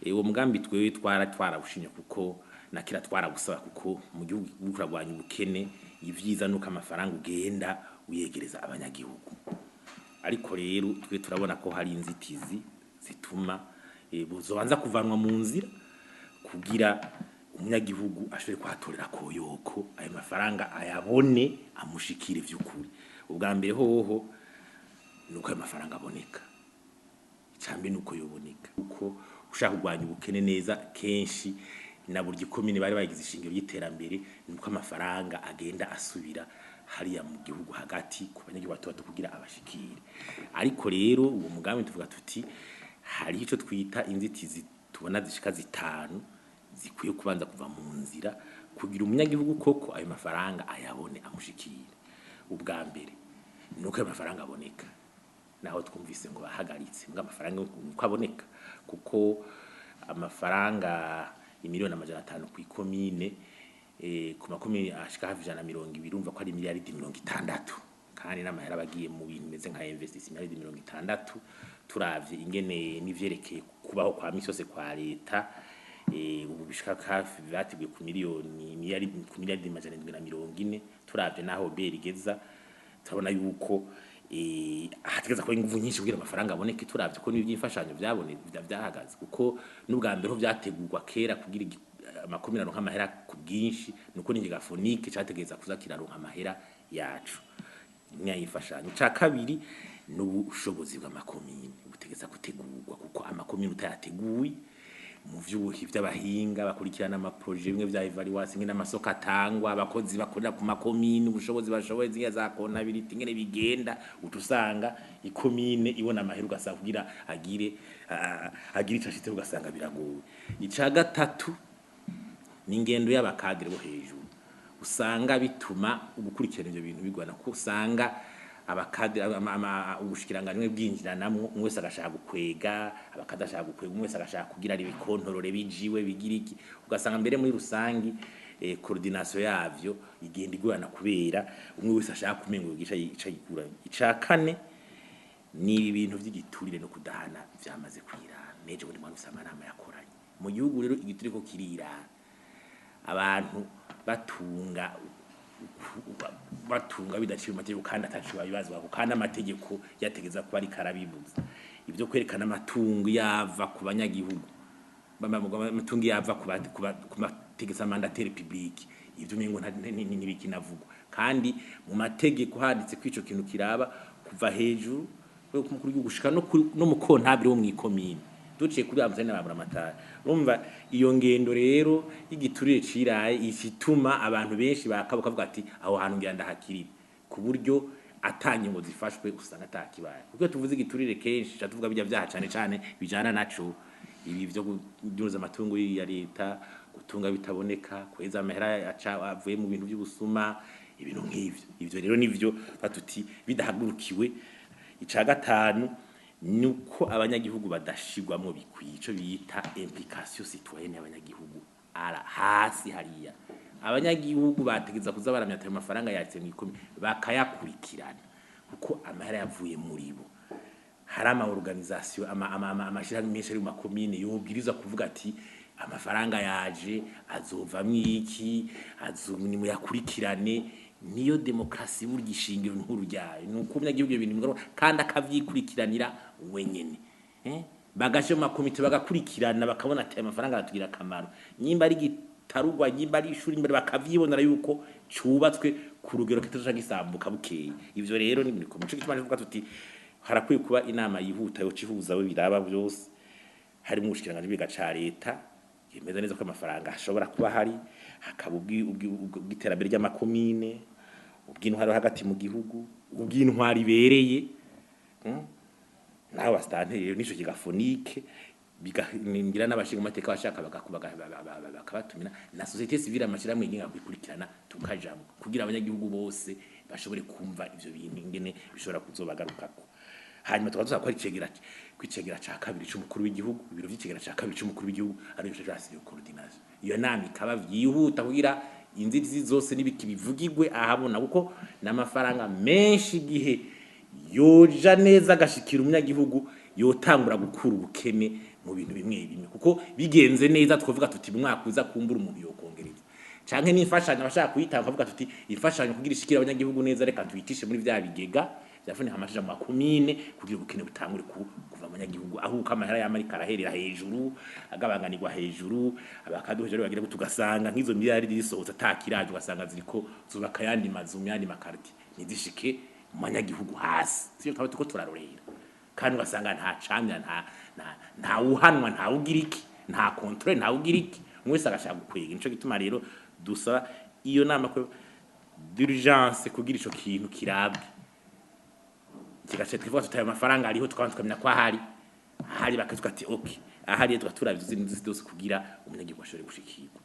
uwo mugambi twewe twarawushinye kuko nakira twaragusaba kuko mu gihugu kuragwanya ubukene ivyiza nuko amafaranga ugenda uyegereza abanyagihugu ariko rero twe turabona ko hari inzitizi zituma buzobanza kuvanwa mu nzira kugira umunyagihugu ashobore kwatorera koyoko ayo mafaranga ayabone amushikire vy'ukuri ubwa mbere hoho nuko ayo mafaranga aboneka icambi nuko yoboneka uko ushaka kugwanya ubukene neza kenshi na buryo komine bari bagize ishingiro y'iterambere nuko amafaranga agenda asubira hariya mu gihugu hagati ku banyagihugu batoto kugira abashikire ariko rero uwo mugambi tuvuga tuti hari ico twita inzitizi tubona zishika zitanu zikwiye kubanza kuva mu nzira kugira umunyagihugu koko ayo mafaranga ayabone amushikire ubwa mbere nuko ayo mafaranga aboneka naho twumvise ngo bahagaritse ngo amafaranga uko aboneka kuko amafaranga imiliyoni 500 ku ikomine ku makomine ashika hafi 120 urumva ko ari miliyaridi 60 kandi n'amahera bagiye mu bintu meze nka investissement miliyaridi 60 turavye ingene nivyerekeye kubaho kwa misose kwa leta ubu bishika hafi batiguye ku miliyaridi 740 turavye naho berigeza turabona yuko hategeza ko inguvu nyinshi kugira amafaranga aboneke turavye ko n'ibyifashanyo byabone byahagaze kuko n'ubwa mbere ho byategurwa kera kugira amakomine aronka amahera ku bwinshi nuko n'ingiga fonike cyategeza kuzakira aronka amahera yacu nyayifashanyo ca kabiri n'ubushobozi bw'amakomine butegeza gutegurwa kuko amakomine utayateguye mu vyubuhi by'abahinga bakurikirana ama projet bimwe vya evaluation ngene amasoko atangwa abakozi bakorera ku makomine ubushobozi bashoboye ziya za konability ngene bigenda utusanga ikomine ibona amahera ugasanga kugira agire icashitse ugasanga biragoye ica gatatu n'ingendo y'abakadire bo hejuru usanga bituma ugukurikirana ivyo bintu bigwana ko usanga abakadire ubushikiranganywe bwinjiranamwe umwese agashaka gukwega abakadashaka gukwega umwese agashaka kugira ari bikontorore bijiwe bigiriki ugasanga mbere muri rusangi coordination yavyo igenda igurana kubera umwe wese ashaka kumengo gica yicayikura icakane ni ibintu vy'igiturire no kudahana vyamaze kwirana neje buri mwana usama nama yakoranye mu gihugu rero igiturire ko kirira abantu batunga bidaciye amategeko kandi ataciye babazwa kandi amategeko yategeza kuba ari karabibuza ibyo kwerekana amatungo yava ku banyagihugu amatungo yava ku mategeko mandateri public ibyo mengo ntibikinavuga kandi mu mategeko handitse kwico kintu kiraba kuva hejuru ko kumukuru w'igihugu no mu kontabire wo mu ikomine duciye kuri amuzane n'ababura amatara urumva iyo ngendo rero y'igiturire ciraye ifituma abantu benshi bakavuga ati aho hantu ngenda hakiri ku buryo atanye ngo zifashwe usanga atakibaye kuko tuvuze igiturire kenshi cyatuvuga bijya byaha cyane bijana naco ibi byo kuduza amatungo ya leta gutunga bitaboneka kweza amahera avuye mu bintu by'ubusuma ibintu nk'ivyo ivyo rero nivyo batuti bidahagurukiwe ica gatanu nuko abanyagihugu badashigwamo bikwiye ico bita implication citoyenne y'abanyagihugu ara hasi hariya abanyagihugu bategeza kuza baramya ayo mafaranga yatse mu ikumi bakayakurikirana kuko amahera yavuye muri bo hari ama organisation amashira menshi ari mu makomine yobwiriza kuvuga ati amafaranga yaje azovamwo iki azumwe yakurikirane niyo demokrasi burgishingiro nkuru ryayo nuko umunyagihugu ibintu kandi akavyikurikiranira wenyene bagashe mu makomite bagakurikirana bakabona ati amafaranga atugira akamaro nyimba ari gitarugwa nyimba ari ishuri imbere bakavyibonera yuko cubatswe ku rugero kitazoja gisambuka bukeye ivyo rero ni muri komico kitwaje kuvuga tuti harakwiye kuba inama yihuta yo cihuza we biraba byose hari mu bushikiranganje bw'igaca leta yemeza neza ko amafaranga ashobora kuba hari hakaba ubw'iterambere ry'amakomine ubw'intwaro hagati mu gihugu ubw'intwaro ibereye naho bastanteye nico kigafonike bigahingira n'abashinga amateka bashaka bakabatumira na societe civile amashiramwe nginga kwikurikirana tukajamo kugira abanyagihugu bose bashobore kumva ivyo bintu ingene bishobora kuzobagarukako hanyuma tukaza ko kwicegera ca kabiri c'umukuru w'igihugu ibiro vy'icegera ca kabiri c'umukuru w'igihugu ari byo cyase yo coordination iyo nami kaba vyihuta kugira inzitizi zose nibiki bivugirwe ahabona kuko n'amafaranga menshi gihe yoja neza agashikira umunyagihugu yotangura gukura ubukene mu bintu bimwe bimwe kuko bigenze neza twovuga tuti mu mwaka uza kumbura umuntu yokongereza canke n'imfashanyo abashaka kuyitanga kavuga tuti imfashanyo kugira ishikira abanyagihugu neza reka tuyitishe muri vya bigega byafune hamashije mu makomine kugira ubukene butangure kuva abanyagihugu aho ukamahera yamari karaherera hejuru agabanganirwa hejuru abakaduheje bagira tugasanga nk'izo miliyari zisohotse atakiraje ugasanga ziriko zubaka yandi mazu myandi makarti nizishike mu banyagihugu hasi siyo twaba tuko turarorera kandi ugasanga nta camya nta uhanwa nta ugira iki nta control nta ugira iki mwese agashaka gukwega nico gituma rero dusaba iyo nama ko d'urgence kugira ico kintu kirabwe kigace twivuga tutaye amafaranga ariho tukamenya ko ahari bakatwa ati okay ahari tugatura bizindi zose kugira umunyagihugu ashobore gushikirwa